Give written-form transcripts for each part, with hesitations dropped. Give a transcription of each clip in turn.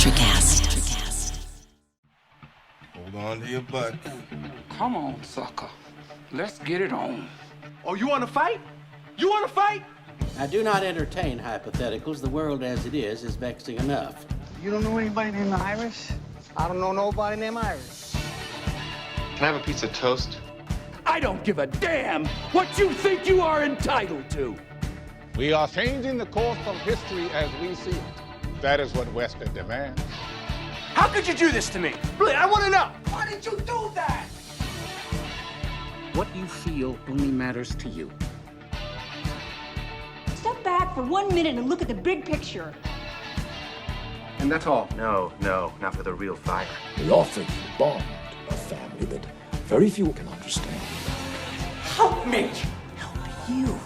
Electrocast. Hold on to your butt. Come on, sucker. Let's get it on. Oh, you want to fight? You want to fight? I do not entertain hypotheticals. The world as it is vexing enough. You don't know anybody named Iris? I don't know nobody named Iris. Can I have a piece of toast? I don't give a damn what you think you are entitled to. We are changing the course of history as we see it. That is what Western demands. How could you do this to me? Really, I want to know. Why did you do that? What you feel only matters to you. Step back for 1 minute and look at the big picture. And that's all? No, not for the real fire. We offer you a bond, a family that very few can understand. Help me. Help you.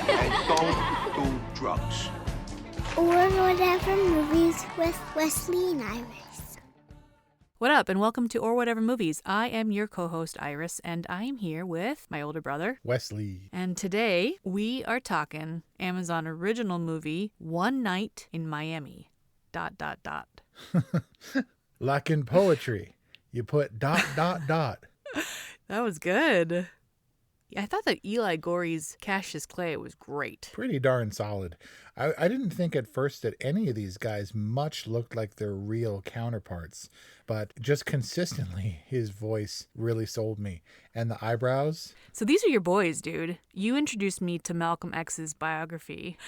And don't do drugs. Or Whatever Movies with Wesley and Iris. What up, and welcome to Or Whatever Movies. I am your co-host, Iris, and I am here with my older brother, Wesley. And today, we are talking Amazon original movie, One Night in Miami, ... Like in poetry, you put ... That was good. I thought that Eli Goree's Cassius Clay was great. Pretty darn solid. I didn't think at first that any of these guys much looked like their real counterparts, but just consistently, his voice really sold me. And the eyebrows. So these are your boys, dude. You introduced me to Malcolm X's biography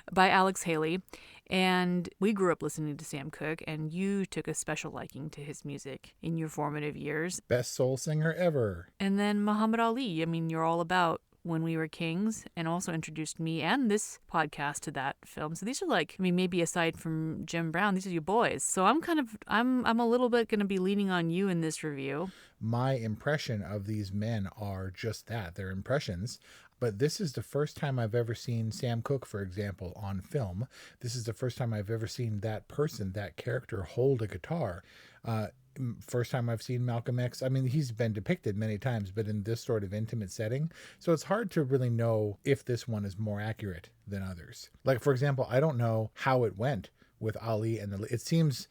by Alex Haley, and we grew up listening to Sam Cooke, and you took a special liking to his music in your formative years. Best soul singer ever. And then Muhammad Ali. I mean, you're all about When We Were Kings, and also introduced me and this podcast to that film. So these are like, I mean, maybe aside from Jim Brown, these are your boys. So I'm a little bit going to be leaning on you in this review. My impression of these men are just that. They're impressions. But this is the first time I've ever seen Sam Cooke, for example, on film. This is the first time I've ever seen that person, that character, hold a guitar. First time I've seen Malcolm X. I mean, he's been depicted many times, but in this sort of intimate setting. So it's hard to really know if this one is more accurate than others. Like, for example, I don't know how it went with Ali and it seems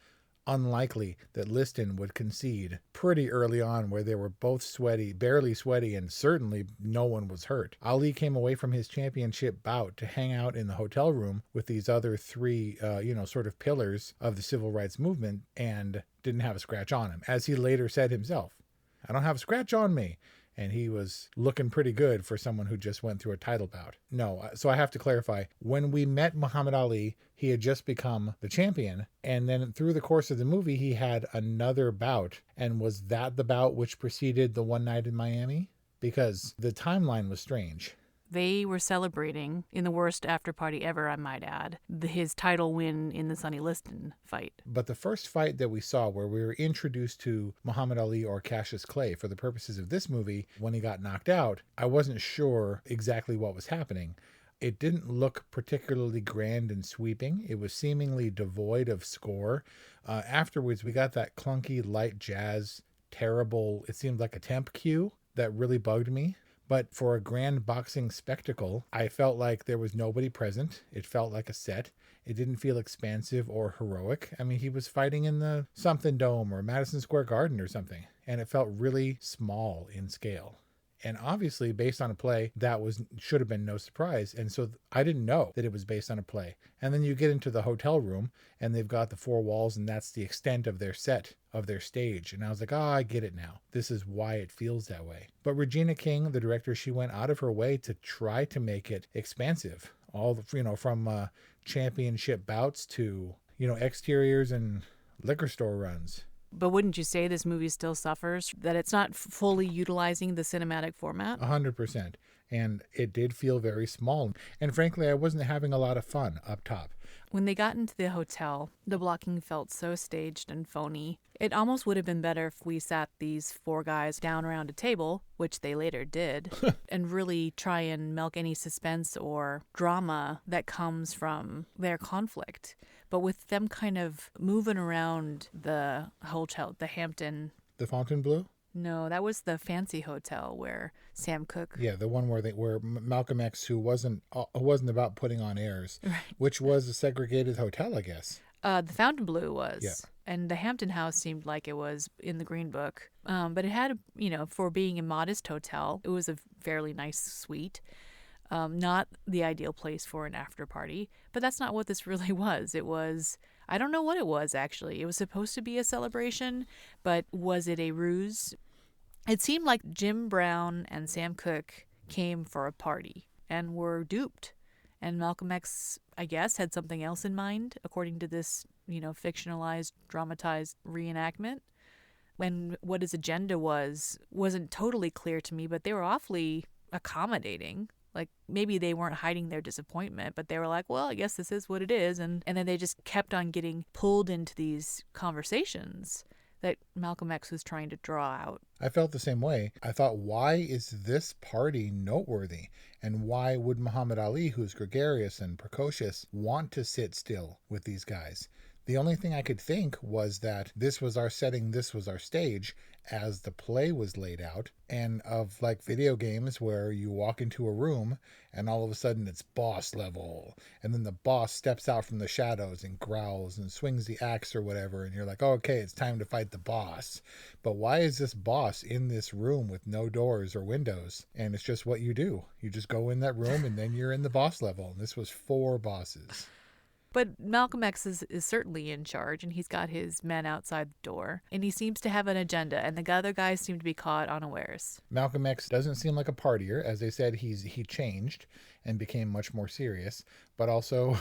unlikely that Liston would concede pretty early on, where they were both sweaty, barely sweaty, and certainly no one was hurt. Ali came away from his championship bout to hang out in the hotel room with these other three, sort of pillars of the civil rights movement, and didn't have a scratch on him. As he later said himself, "I don't have a scratch on me." And he was looking pretty good for someone who just went through a title bout. No, so I have to clarify. When we met Muhammad Ali, he had just become the champion. And then through the course of the movie, he had another bout. And was that the bout which preceded the One Night in Miami? Because the timeline was strange. They were celebrating, in the worst after party ever, I might add, his title win in the Sonny Liston fight. But the first fight that we saw, where we were introduced to Muhammad Ali or Cassius Clay for the purposes of this movie, when he got knocked out, I wasn't sure exactly what was happening. It didn't look particularly grand and sweeping. It was seemingly devoid of score. Afterwards, we got that clunky light jazz, terrible, it seemed like a temp cue that really bugged me. But for a grand boxing spectacle, I felt like there was nobody present. It felt like a set. It didn't feel expansive or heroic. I mean, he was fighting in the something dome or Madison Square Garden or something, and it felt really small in scale. And obviously, based on a play, that should have been no surprise. And so I didn't know that it was based on a play. And then you get into the hotel room, and they've got the four walls, and that's the extent of their set, of their stage. And I was like, I get it now. This is why it feels that way. But Regina King, the director, she went out of her way to try to make it expansive. All from championship bouts to, exteriors and liquor store runs. But wouldn't you say this movie still suffers, that it's not fully utilizing the cinematic format? 100%. And it did feel very small. And frankly, I wasn't having a lot of fun up top. When they got into the hotel, the blocking felt so staged and phony. It almost would have been better if we sat these four guys down around a table, which they later did, and really try and milk any suspense or drama that comes from their conflict. But with them kind of moving around the hotel, the Hampton... The Fontainebleau? No, that was the fancy hotel where Sam Cooke... Yeah, the one where Malcolm X, who wasn't about putting on airs, right, which was a segregated hotel, I guess. The Fontainebleau was. Yeah. And the Hampton House seemed like it was in the Green Book. But it had, for being a modest hotel, it was a fairly nice suite. Not the ideal place for an after party. But that's not what this really was. It was, I don't know what it was, actually. It was supposed to be a celebration, but was it a ruse? It seemed like Jim Brown and Sam Cooke came for a party and were duped. And Malcolm X, I guess, had something else in mind, according to this, fictionalized, dramatized reenactment. And what his agenda wasn't totally clear to me, but they were awfully accommodating. Like, maybe they weren't hiding their disappointment, but they were like, well, I guess this is what it is. And then they just kept on getting pulled into these conversations that Malcolm X was trying to draw out. I felt the same way. I thought, why is this party noteworthy? And why would Muhammad Ali, who's gregarious and precocious, want to sit still with these guys? The only thing I could think was that this was our setting, this was our stage, as the play was laid out, and of like video games where you walk into a room and all of a sudden it's boss level, and then the boss steps out from the shadows and growls and swings the axe or whatever, and you're like, oh, okay, it's time to fight the boss. But why is this boss in this room with no doors or windows? And it's just what you do. You just go in that room and then you're in the boss level. And this was 4 bosses. But Malcolm X is certainly in charge, and he's got his men outside the door, and he seems to have an agenda, and the other guys seem to be caught unawares. Malcolm X doesn't seem like a partier. As they said, he changed and became much more serious, but also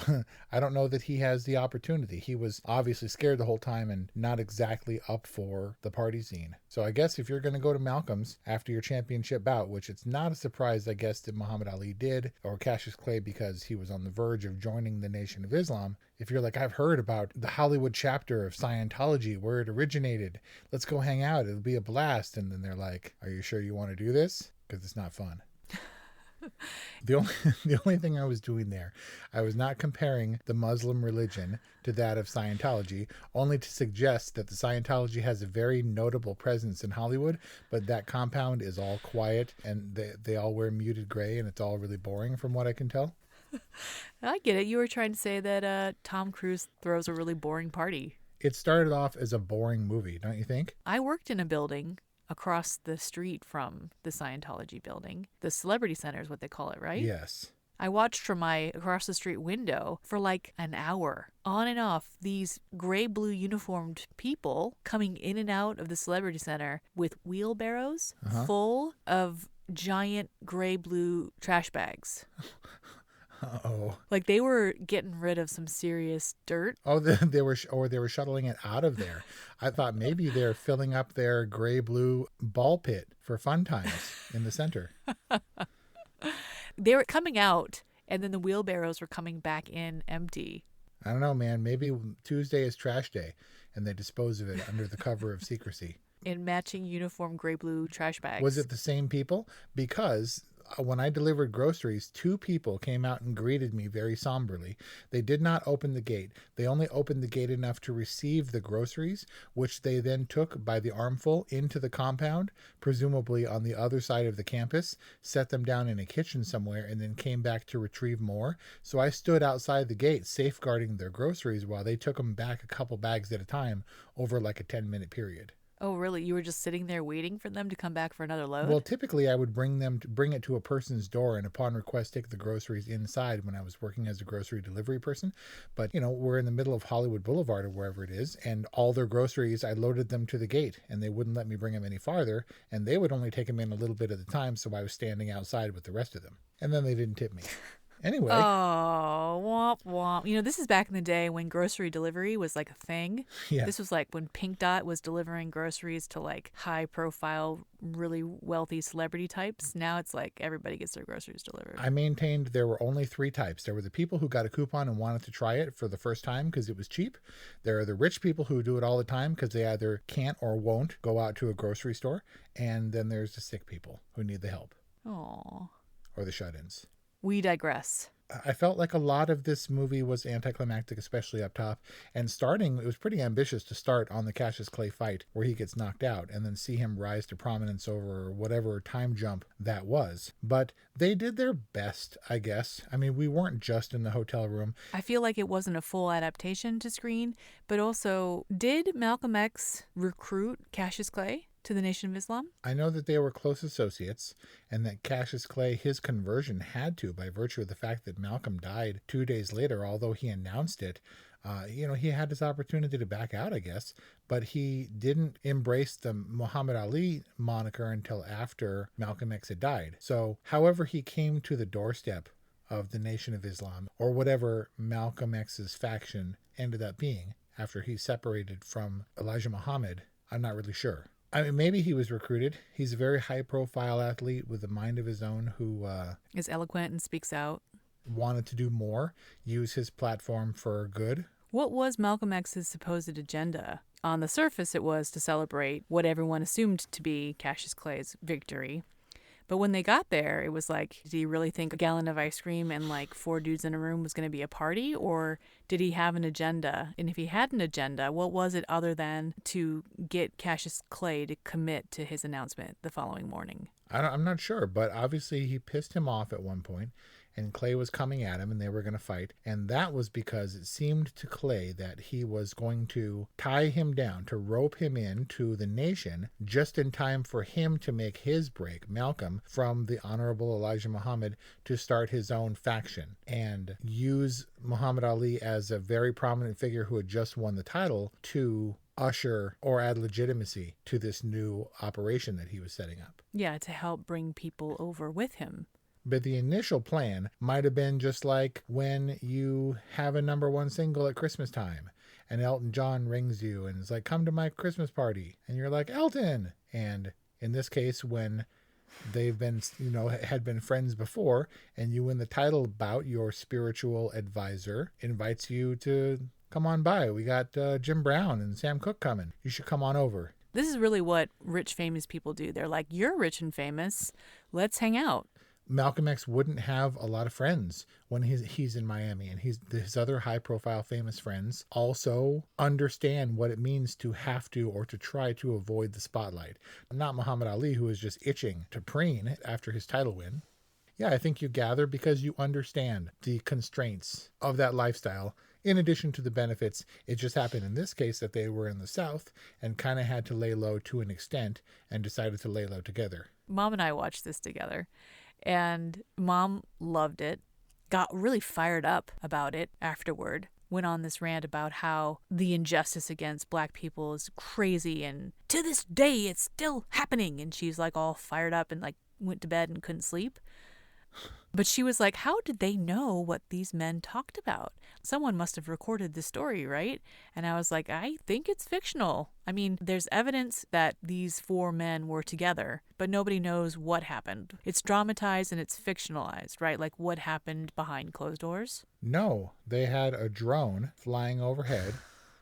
I don't know that he has the opportunity. He was obviously scared the whole time and not exactly up for the party scene. So I guess if you're going to go to Malcolm's after your championship bout, which it's not a surprise, I guess, that Muhammad Ali did, or Cassius Clay because he was on the verge of joining the Nation of Islam, if you're like, I've heard about the Hollywood chapter of Scientology, where it originated, let's go hang out, it'll be a blast. And then they're like, are you sure you want to do this? Because it's not fun. The only thing I was doing there, I was not comparing the Muslim religion to that of Scientology, only to suggest that the Scientology has a very notable presence in Hollywood, but that compound is all quiet and they all wear muted gray and it's all really boring from what I can tell. I get it. You were trying to say that Tom Cruise throws a really boring party. It started off as a boring movie, don't you think? I worked in a building across the street from the Scientology building. The Celebrity Center is what they call it, right? Yes. I watched from my across the street window for like an hour, on and off, these gray-blue uniformed people coming in and out of the Celebrity Center with wheelbarrows full of giant gray-blue trash bags. Uh-oh. Like they were getting rid of some serious dirt. Oh, they were shuttling it out of there. I thought maybe they're filling up their gray-blue ball pit for fun times in the center. They were coming out, and then the wheelbarrows were coming back in empty. I don't know, man. Maybe Tuesday is trash day, and they dispose of it under the cover of secrecy. In matching uniform gray-blue trash bags. Was it the same people? Because when I delivered groceries, 2 people came out and greeted me very somberly. They did not open the gate. They only opened the gate enough to receive the groceries, which they then took by the armful into the compound, presumably on the other side of the campus, set them down in a kitchen somewhere, and then came back to retrieve more. So I stood outside the gate safeguarding their groceries while they took them back a couple bags at a time over like a 10-minute period. Oh, really? You were just sitting there waiting for them to come back for another load? Well, typically I would bring it to a person's door and upon request take the groceries inside when I was working as a grocery delivery person. But, we're in the middle of Hollywood Boulevard or wherever it is, and all their groceries, I loaded them to the gate and they wouldn't let me bring them any farther, and they would only take them in a little bit at a time, so I was standing outside with the rest of them. And then they didn't tip me. Anyway. Oh, womp womp. This is back in the day when grocery delivery was like a thing. Yeah. This was like when Pink Dot was delivering groceries to like high profile, really wealthy celebrity types. Now it's like everybody gets their groceries delivered. I maintained there were only 3 types. There were the people who got a coupon and wanted to try it for the first time because it was cheap. There are the rich people who do it all the time because they either can't or won't go out to a grocery store. And then there's the sick people who need the help. Aww. Or the shut-ins. We digress. I felt like a lot of this movie was anticlimactic, especially up top. And starting, it was pretty ambitious to start on the Cassius Clay fight where he gets knocked out and then see him rise to prominence over whatever time jump that was. But they did their best, I guess. I mean, we weren't just in the hotel room. I feel like it wasn't a full adaptation to screen, but also, did Malcolm X recruit Cassius Clay to the Nation of Islam? I know that they were close associates and that Cassius Clay, his conversion had to, by virtue of the fact that Malcolm died 2 days later, although he announced it. He had his opportunity to back out, I guess, but he didn't embrace the Muhammad Ali moniker until after Malcolm X had died. So however he came to the doorstep of the Nation of Islam, or whatever Malcolm X's faction ended up being after he separated from Elijah Muhammad, I'm not really sure. I mean, maybe he was recruited. He's a very high-profile athlete with a mind of his own who is eloquent and speaks out. Wanted to do more, use his platform for good. What was Malcolm X's supposed agenda? On the surface, it was to celebrate what everyone assumed to be Cassius Clay's victory. But when they got there, it was like, did he really think a gallon of ice cream and like 4 dudes in a room was going to be a party? Or did he have an agenda? And if he had an agenda, what was it other than to get Cassius Clay to commit to his announcement the following morning? I'm not sure, but obviously he pissed him off at one point, and Clay was coming at him and they were going to fight. And that was because it seemed to Clay that he was going to tie him down, to rope him in to the Nation just in time for him to make his break, Malcolm, from the Honorable Elijah Muhammad to start his own faction and use Muhammad Ali as a very prominent figure who had just won the title to usher or add legitimacy to this new operation that he was setting up. Yeah, to help bring people over with him. But the initial plan might have been just like when you have a #1 single at Christmas time and Elton John rings you and is like, come to my Christmas party. And you're like, Elton. And in this case, when they've been, had been friends before and you win the title bout, your spiritual advisor invites you to come on by. We got Jim Brown and Sam Cooke coming. You should come on over. This is really what rich, famous people do. They're like, you're rich and famous. Let's hang out. Malcolm X wouldn't have a lot of friends when he's in Miami, and his other high-profile famous friends also understand what it means to have to or to try to avoid the spotlight. Not Muhammad Ali, who is just itching to preen after his title win. Yeah, I think you gather because you understand the constraints of that lifestyle. In addition to the benefits, it just happened in this case that they were in the South and kind of had to lay low to an extent and decided to lay low together. Mom and I watched this together. And Mom loved it, got really fired up about it afterward, went on this rant about how the injustice against Black people is crazy and to this day it's still happening. And she's like all fired up and like went to bed and couldn't sleep. But she was like, how did they know what these men talked about? Someone must have recorded the story, right? And I was like, I think it's fictional. I mean, there's evidence that these 4 men were together, but nobody knows what happened. It's dramatized and it's fictionalized, right? Like what happened behind closed doors? No, they had a drone flying overhead,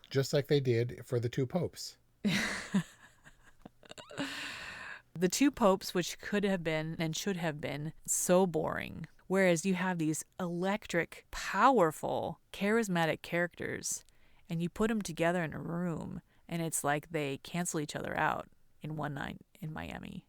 just like they did for the 2 popes. The 2 popes, which could have been and should have been so boring. Whereas you have these electric, powerful, charismatic characters, and you put them together in a room, and it's like they cancel each other out in one night in Miami.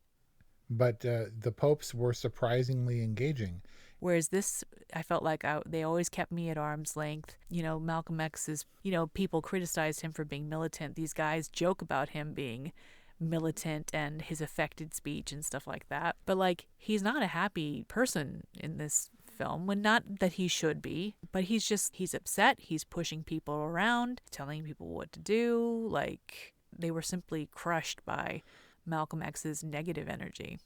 But the popes were surprisingly engaging. Whereas this, I felt like they always kept me at arm's length. Malcolm X is, people criticized him for being militant. These guys joke about him being militant and his affected speech and stuff like that. But like, he's not a happy person in this film. Well, not that he should be, but he's upset. He's pushing people around, telling people what to do. Like, they were simply crushed by Malcolm X's negative energy.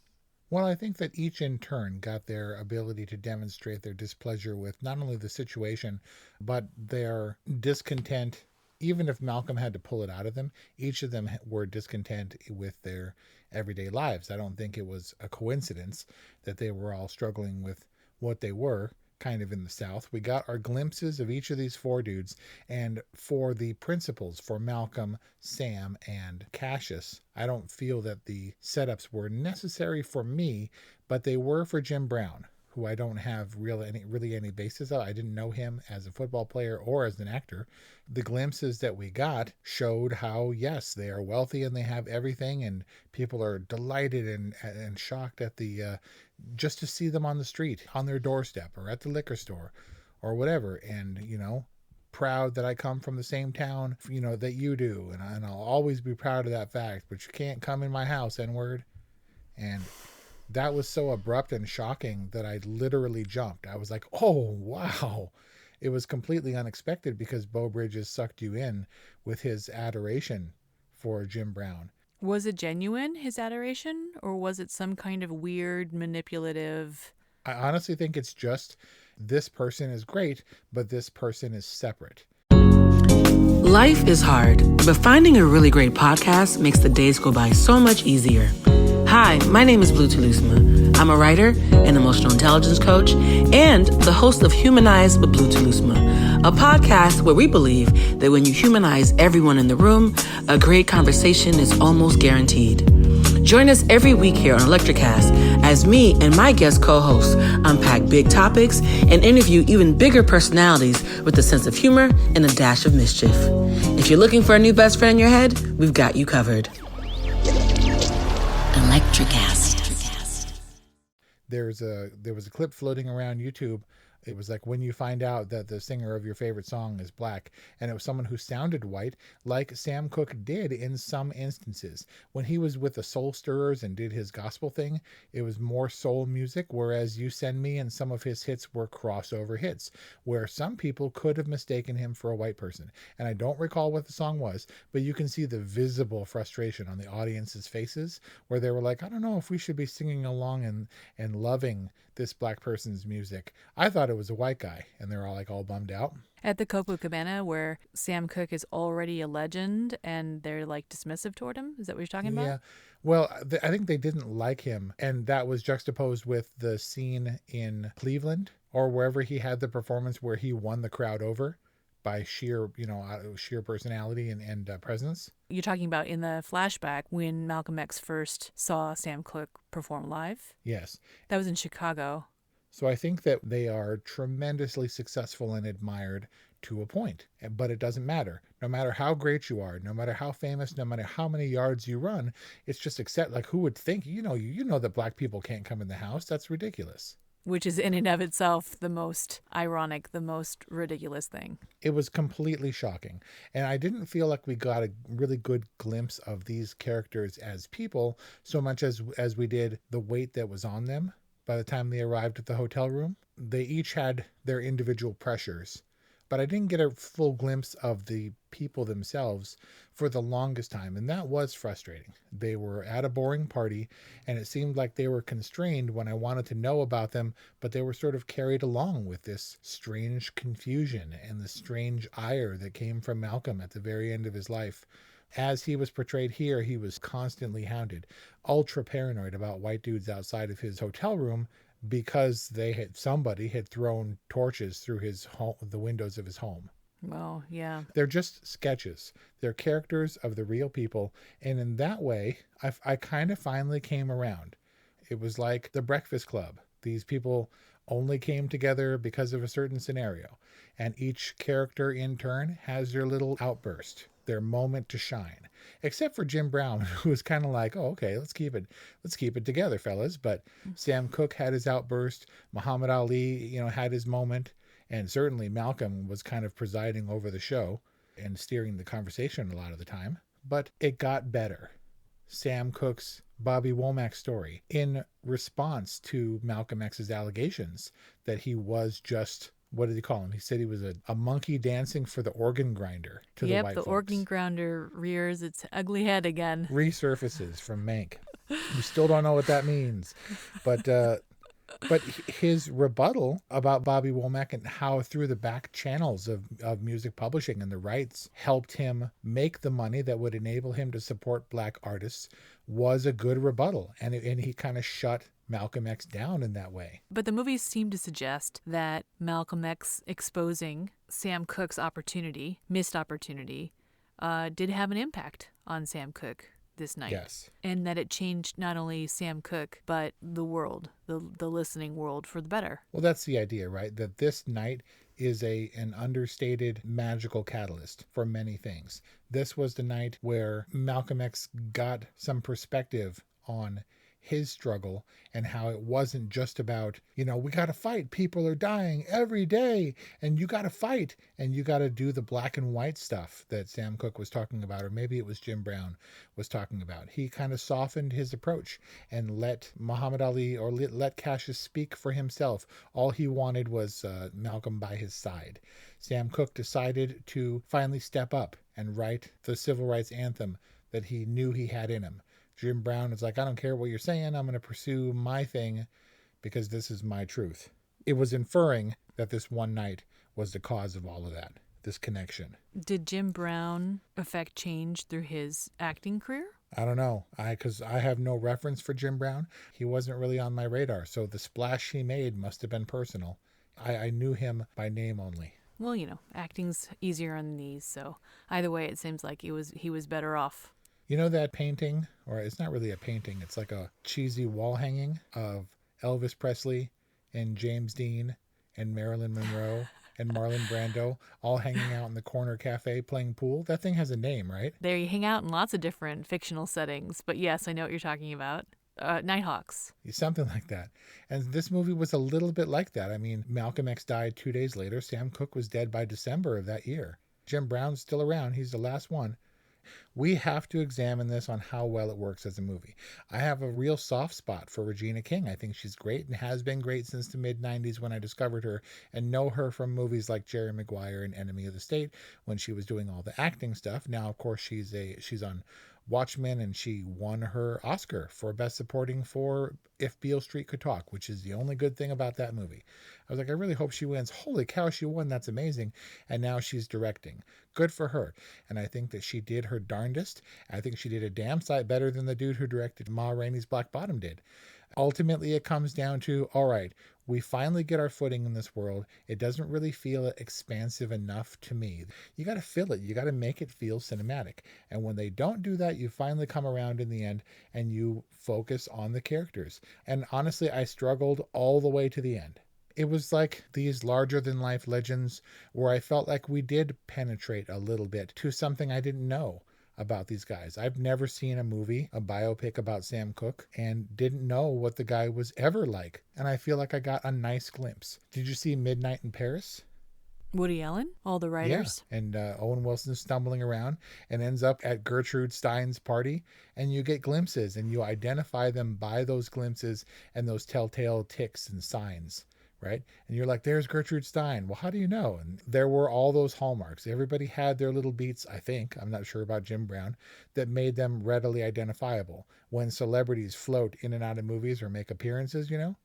Well, I think that each in turn got their ability to demonstrate their displeasure with not only the situation, but their discontent. Even if Malcolm had to pull it out of them, each of them were discontent with their everyday lives. I don't think it was a coincidence that they were all struggling with what they were, kind of in the South. We got our glimpses of each of these 4 dudes, and for the principals, for Malcolm, Sam, and Cassius, I don't feel that the setups were necessary for me, but they were for Jim Brown, who I don't have really any basis of. I didn't know him as a football player or as an actor. The glimpses that we got showed how, yes, they are wealthy and they have everything, and people are delighted and shocked at the just to see them on the street, on their doorstep, or at the liquor store, or whatever. And, you know, proud that I come from the same town, you know, that you do, and I'll always be proud of that fact, but you can't come in my house, N-word. And that was so abrupt and shocking that I literally jumped. I was like, oh, wow. It was completely unexpected because Beau Bridges sucked you in with his adoration for Jim Brown. Was it genuine, his adoration, or was it some kind of weird, manipulative... I honestly think it's just, this person is great, but this person is separate. Life is hard, but finding a really great podcast makes the days go by so much easier. Hi, my name is Blue Telusma. I'm a writer, an emotional intelligence coach, and the host of Humanize with Blue Telusma, a podcast where we believe that when you humanize everyone in the room, a great conversation is almost guaranteed. Join us every week here on Electricast as me and my guest co-hosts unpack big topics and interview even bigger personalities with a sense of humor and a dash of mischief. If you're looking for a new best friend in your head, we've got you covered. Electricast. There was a clip floating around YouTube. It was like when you find out that the singer of your favorite song is black, and it was someone who sounded white, like Sam Cooke did in some instances. When he was with the Soul Stirrers and did his gospel thing, it was more soul music, whereas You Send Me and some of his hits were crossover hits, where some people could have mistaken him for a white person. And I don't recall what the song was, but you can see the visible frustration on the audience's faces, where they were like, I don't know if we should be singing along and loving this black person's music. I thought it was a white guy, and they're all bummed out. At the Copacabana, where Sam Cooke is already a legend and they're like dismissive toward him? Is that what you're talking about? Yeah. Well, I think they didn't like him, and that was juxtaposed with the scene in Cleveland or wherever he had the performance where he won the crowd over by sheer personality and presence. You're talking about in the flashback when Malcolm X first saw Sam Cooke perform live? Yes. That was in Chicago. So I think that they are tremendously successful and admired to a point, but it doesn't matter. No matter how great you are, no matter how famous, no matter how many yards you run, it's just accept, like, who would think, you know that black people can't come in the house? That's ridiculous. Which is in and of itself the most ironic, the most ridiculous thing. It was completely shocking. And I didn't feel like we got a really good glimpse of these characters as people so much as we did the weight that was on them by the time they arrived at the hotel room. They each had their individual pressures, but I didn't get a full glimpse of the people themselves for the longest time, and that was frustrating. They were at a boring party, and it seemed like they were constrained when I wanted to know about them, but they were sort of carried along with this strange confusion and the strange ire that came from Malcolm at the very end of his life. As he was portrayed here, he was constantly hounded, ultra paranoid about white dudes outside of his hotel room because somebody had thrown torches through the windows of his home. Well, yeah. They're just sketches. They're characters of the real people. And in that way, I kind of finally came around. It was like the Breakfast Club. These people only came together because of a certain scenario. And each character in turn has their little outburst, their moment to shine. Except for Jim Brown, who was kind of like, oh, okay, let's keep it together, fellas. But Sam Cooke had his outburst. Muhammad Ali, had his moment. And certainly Malcolm was kind of presiding over the show and steering the conversation a lot of the time. But it got better. Sam Cooke's Bobby Womack story, in response to Malcolm X's allegations that he was just, what did he call him? He said he was a monkey dancing for the organ grinder to the white folks. Yep, the organ grinder rears its ugly head again. Resurfaces from Mank. We still don't know what that means. But his rebuttal about Bobby Womack and how through the back channels of music publishing and the rights helped him make the money that would enable him to support black artists was a good rebuttal. And he kind of shut Malcolm X down in that way. But the movies seem to suggest that Malcolm X exposing Sam Cooke's missed opportunity, did have an impact on Sam Cooke. this night. Yes. And that it changed not only Sam Cooke, but the world, the listening world for the better. Well, that's the idea, right? That this night is an understated magical catalyst for many things. This was the night where Malcolm X got some perspective on his struggle and how it wasn't just about, we got to fight. People are dying every day and you got to fight and you got to do the black and white stuff that Sam Cooke was talking about, or maybe it was Jim Brown was talking about. He kind of softened his approach and let Muhammad Ali or let Cassius speak for himself. All he wanted was Malcolm by his side. Sam Cooke decided to finally step up and write the civil rights anthem that he knew he had in him. Jim Brown is like, I don't care what you're saying. I'm going to pursue my thing because this is my truth. It was inferring that this one night was the cause of all of that, this connection. Did Jim Brown affect change through his acting career? I don't know. Because I have no reference for Jim Brown. He wasn't really on my radar. So the splash he made must have been personal. I knew him by name only. Well, acting's easier on the knees. So either way, it seems like he was better off. You know that painting, or it's not really a painting, it's like a cheesy wall hanging of Elvis Presley and James Dean and Marilyn Monroe and Marlon Brando all hanging out in the corner cafe playing pool? That thing has a name, right? They hang out in lots of different fictional settings, but yes, I know what you're talking about. Nighthawks. Something like that. And this movie was a little bit like that. I mean, Malcolm X died 2 days later. Sam Cooke was dead by December of that year. Jim Brown's still around. He's the last one. We have to examine this on how well it works as a movie. I have a real soft spot for Regina King. I think she's great and has been great since the mid-90s when I discovered her and know her from movies like Jerry Maguire and Enemy of the State when she was doing all the acting stuff. Now, of course, she's on Watchmen, and she won her Oscar for Best Supporting for If Beale Street Could Talk, which is the only good thing about that movie. I was like, I really hope she wins. Holy cow, she won. That's amazing. And now she's directing. Good for her. And I think that she did her darndest. I think she did a damn sight better than the dude who directed Ma Rainey's Black Bottom did. Ultimately, it comes down to, all right, we finally get our footing in this world. It doesn't really feel expansive enough to me. You got to fill it. You got to make it feel cinematic. And when they don't do that, you finally come around in the end and you focus on the characters. And honestly, I struggled all the way to the end. It was like these larger-than-life legends where I felt like we did penetrate a little bit to something I didn't know about these guys. I've never seen a biopic about Sam Cooke, and didn't know what the guy was ever like. And I feel like I got a nice glimpse. Did you see Midnight in Paris? Woody Allen? All the writers? Yeah, and Owen Wilson stumbling around and ends up at Gertrude Stein's party, and you get glimpses, and you identify them by those glimpses and those telltale ticks and signs. Right? And you're like, there's Gertrude Stein. Well, how do you know? And there were all those hallmarks. Everybody had their little beats, I think, I'm not sure about Jim Brown, that made them readily identifiable. When celebrities float in and out of movies or make appearances, you're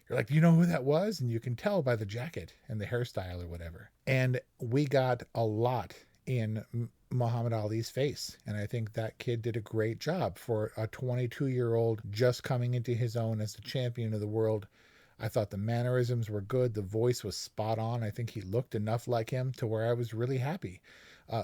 like, do you know who that was? And you can tell by the jacket and the hairstyle or whatever. And we got a lot in Muhammad Ali's face. And I think that kid did a great job for a 22-year-old just coming into his own as the champion of the world. I thought the mannerisms were good. The voice was spot on. I think he looked enough like him to where I was really happy.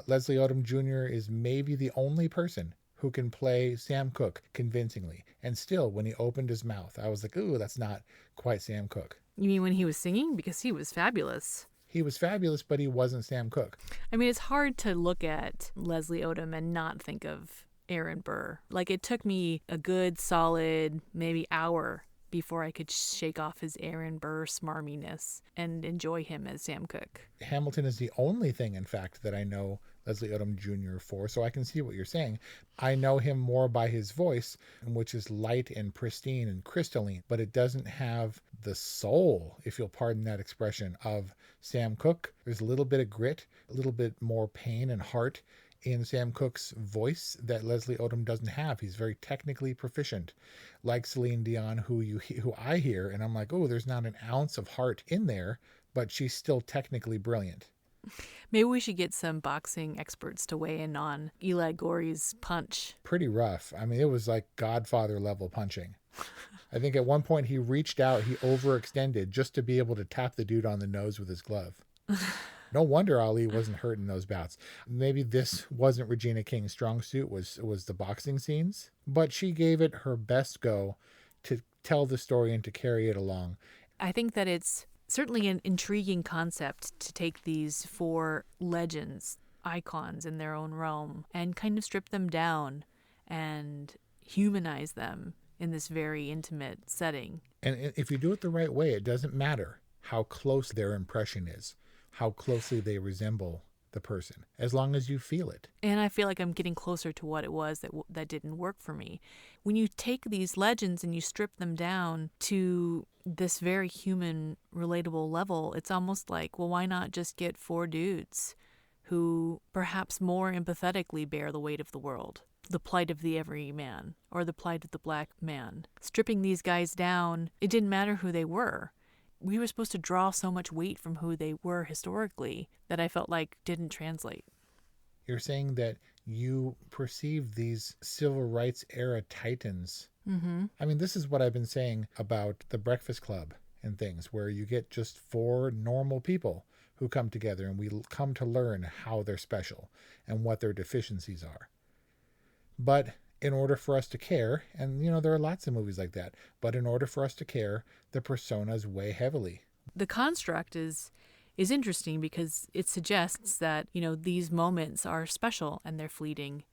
Leslie Odom Jr. is maybe the only person who can play Sam Cooke convincingly. And still, when he opened his mouth, I was like, ooh, that's not quite Sam Cooke. You mean when he was singing? Because he was fabulous. He was fabulous, but he wasn't Sam Cooke. I mean, it's hard to look at Leslie Odom and not think of Aaron Burr. Like, it took me a good solid maybe hour before I could shake off his Aaron Burr smarminess and enjoy him as Sam Cooke. Hamilton is the only thing, in fact, that I know Leslie Odom Jr. for, so I can see what you're saying. I know him more by his voice, which is light and pristine and crystalline, but it doesn't have the soul, if you'll pardon that expression, of Sam Cooke. There's a little bit of grit, a little bit more pain and heart in Sam Cooke's voice that Leslie Odom doesn't have. He's very technically proficient, like Celine Dion, who I hear, and I'm like, oh, there's not an ounce of heart in there, but she's still technically brilliant. Maybe we should get some boxing experts to weigh in on Eli Gore's punch. Pretty rough. I mean, it was like Godfather level punching. I think at one point he reached out, he overextended just to be able to tap the dude on the nose with his glove. No wonder Ali wasn't hurt in those bouts. Maybe this wasn't Regina King's strong suit, was the boxing scenes, but she gave it her best go to tell the story and to carry it along. I think that it's certainly an intriguing concept to take these 4 legends, icons in their own realm, and kind of strip them down and humanize them in this very intimate setting. And if you do it the right way, it doesn't matter how close their impression is, how closely they resemble the person, as long as you feel it. And I feel like I'm getting closer to what it was that didn't work for me. When you take these legends and you strip them down to this very human, relatable level, it's almost like, well, why not just get 4 dudes who perhaps more empathetically bear the weight of the world, the plight of the everyman, or the plight of the black man. Stripping these guys down, it didn't matter who they were. We were supposed to draw so much weight from who they were historically that I felt like didn't translate. You're saying that you perceive these civil rights era titans. Mm-hmm. I mean, this is what I've been saying about the Breakfast Club and things, where you get just 4 normal people who come together and we come to learn how they're special and what their deficiencies are. But in order for us to care, and there are lots of movies like that, but in order for us to care, the personas weigh heavily. The construct is interesting because it suggests that, these moments are special and they're fleeting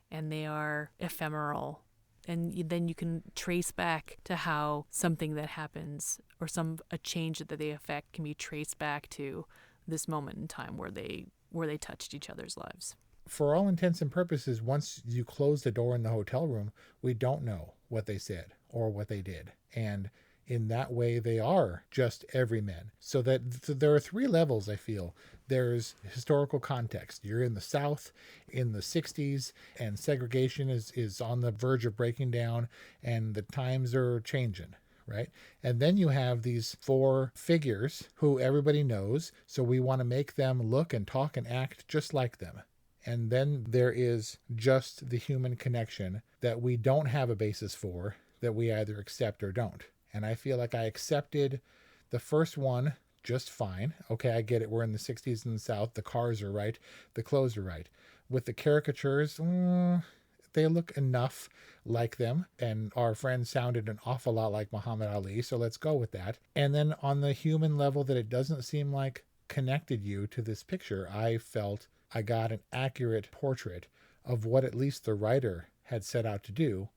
and they are ephemeral. And then you can trace back to how something that happens or a change that they affect can be traced back to this moment in time where they touched each other's lives. For all intents and purposes, once you close the door in the hotel room, we don't know what they said or what they did. And in that way, they are just everymen. So there are 3 levels, I feel. There's historical context. You're in the South in the 60s, and segregation is on the verge of breaking down, and the times are changing, right? And then you have these 4 figures who everybody knows, so we want to make them look and talk and act just like them. And then there is just the human connection that we don't have a basis for, that we either accept or don't. And I feel like I accepted the first one just fine. Okay, I get it. We're in the 60s in the South. The cars are right. The clothes are right. With the caricatures, they look enough like them. And our friend sounded an awful lot like Muhammad Ali, so let's go with that. And then on the human level that it doesn't seem like connected you to this picture, I felt I got an accurate portrait of what at least the writer had set out to do,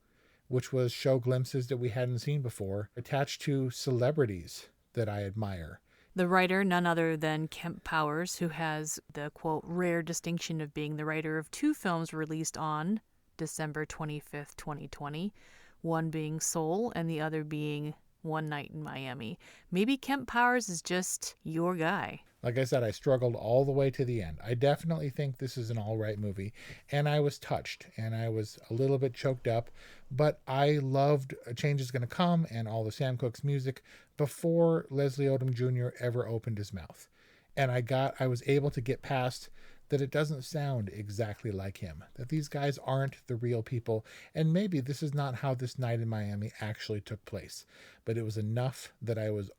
which was show glimpses that we hadn't seen before, attached to celebrities that I admire. The writer, none other than Kemp Powers, who has the, quote, rare distinction of being the writer of 2 films released on December 25th, 2020, one being Soul and the other being One Night in Miami. Maybe Kemp Powers is just your guy. Like I said, I struggled all the way to the end. I definitely think this is an all right movie, and I was touched, and I was a little bit choked up, but I loved A Change Is Gonna Come and all the Sam Cooke's music before Leslie Odom Jr. ever opened his mouth. And I was able to get past that it doesn't sound exactly like him, that these guys aren't the real people, and maybe this is not how this night in Miami actually took place, but it was enough that I was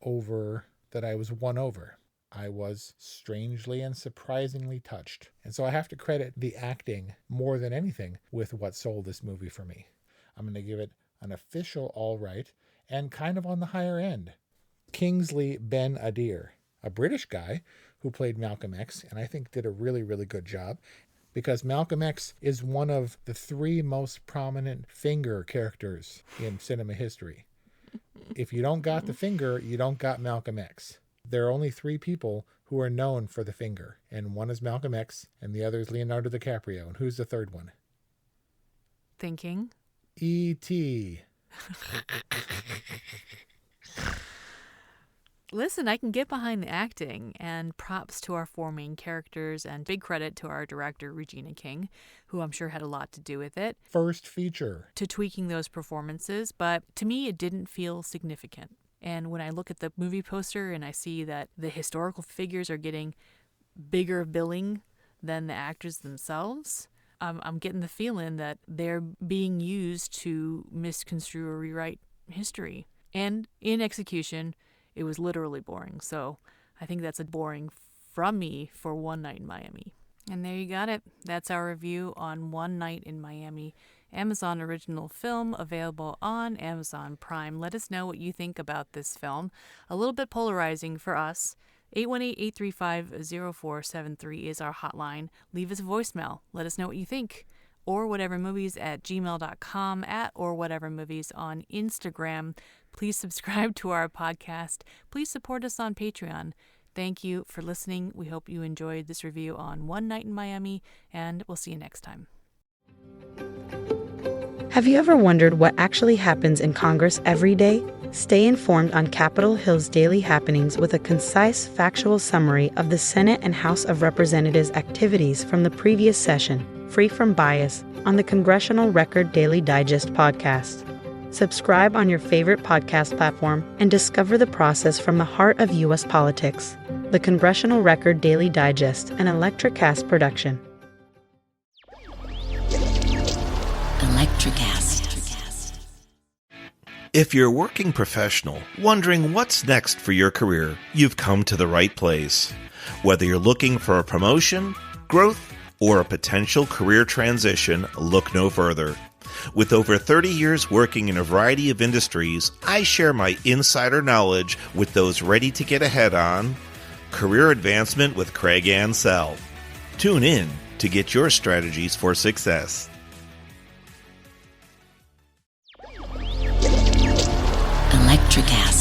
won over. I was strangely and surprisingly touched. And so I have to credit the acting more than anything with what sold this movie for me. I'm going to give it an official all right and kind of on the higher end. Kingsley Ben-Adir, a British guy who played Malcolm X, and I think did a really, really good job, because Malcolm X is one of the 3 most prominent finger characters in cinema history. If you don't got the finger, you don't got Malcolm X. There are only 3 people who are known for the finger, and one is Malcolm X, and the other is Leonardo DiCaprio. And who's the third one? Thinking. E.T. Listen, I can get behind the acting, and props to our 4 main characters, and big credit to our director, Regina King, who I'm sure had a lot to do with it. First feature. To tweaking those performances, but to me it didn't feel significant. And when I look at the movie poster and I see that the historical figures are getting bigger billing than the actors themselves, I'm getting the feeling that they're being used to misconstrue or rewrite history. And in execution, it was literally boring. So I think that's a boring from me for One Night in Miami. And there you got it. That's our review on One Night in Miami, Amazon original film available on Amazon Prime. Let us know what you think about this film. A little bit polarizing for us. 818-835-0473 is our hotline. Leave us a voicemail. Let us know what you think. orwhatevermovies@gmail.com, @orwhatevermovies on Instagram. Please subscribe to our podcast. Please support us on Patreon. Thank you for listening. We hope you enjoyed this review on One Night in Miami, and we'll see you next time. Have you ever wondered what actually happens in Congress every day? Stay informed on Capitol Hill's daily happenings with a concise, factual summary of the Senate and House of Representatives' activities from the previous session, free from bias, on the Congressional Record Daily Digest podcast. Subscribe on your favorite podcast platform and discover the process from the heart of U.S. politics. The Congressional Record Daily Digest, an Electricast production. Electricast. If you're a working professional wondering what's next for your career, you've come to the right place. Whether you're looking for a promotion, growth, or a potential career transition, look no further. With over 30 years working in a variety of industries, I share my insider knowledge with those ready to get ahead on Career Advancement with Craig Ansell. Tune in to get your strategies for success. Electricast.